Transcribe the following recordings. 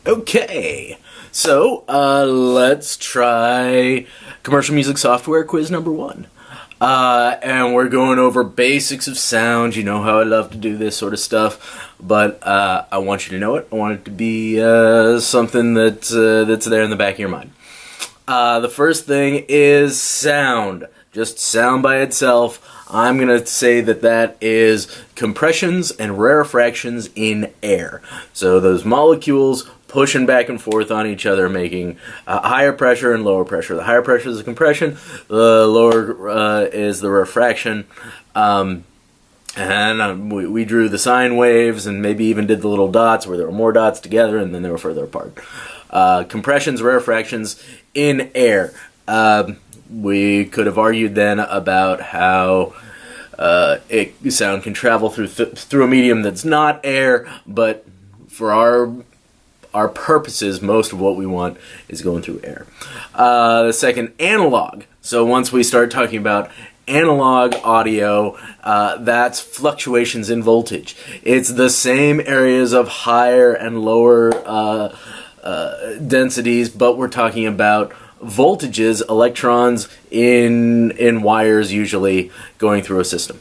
Okay, so let's try commercial music software quiz number 1. And we're going over basics of sound. You know how I love to do this sort of stuff, but I want you to know it. I want it to be something that's there in the back of your mind. The first thing is sound. Just sound by itself. I'm going to say that is compressions and rarefactions in air. So those molecules pushing back and forth on each other, making higher pressure and lower pressure. The higher pressure is the compression, the lower is the rarefaction. We drew the sine waves and maybe even did the little dots where there were more dots together and then they were further apart. Compressions, rarefactions in air. We could have argued then about how sound can travel through a medium that's not air, but for our purposes, most of what we want is going through air. The second, analog. So once we start talking about analog audio, that's fluctuations in voltage. It's the same areas of higher and lower densities, but we're talking about voltages, electrons in wires usually going through a system.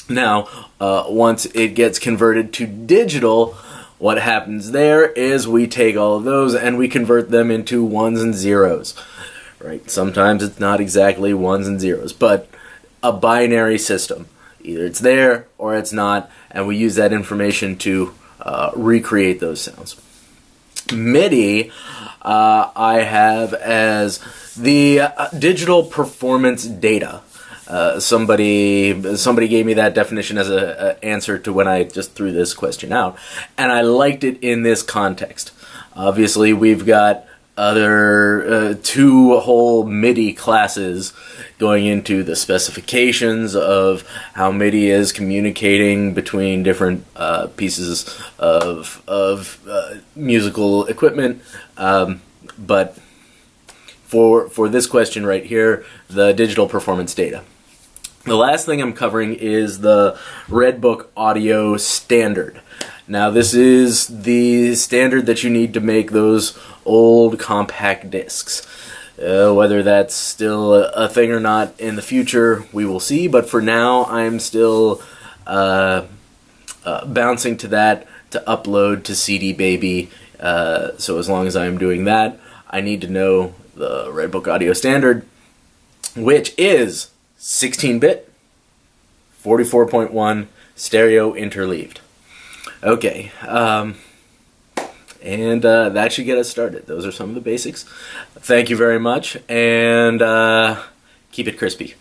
Now, once it gets converted to digital, what happens there is we take all of those and we convert them into ones and zeros. Right? Sometimes it's not exactly ones and zeros, but a binary system. Either it's there or it's not, and we use that information to recreate those sounds. MIDI, I have as the digital performance data. Somebody gave me that definition as an answer to when I just threw this question out, and I liked it in this context. Obviously, we've got other two whole MIDI classes going into the specifications of how MIDI is communicating between different pieces of musical equipment, but for this question right here, the digital performance data. The last thing I'm covering is the Red Book Audio Standard. Now, this is the standard that you need to make those old compact discs. Whether that's still a thing or not in the future, we will see. But for now, I'm still bouncing to that to upload to CD Baby. So as long as I'm doing that, I need to know the Red Book Audio Standard, which is 16-bit, 44.1, stereo interleaved. Okay, and that should get us started. Those are some of the basics. Thank you very much, and keep it crispy.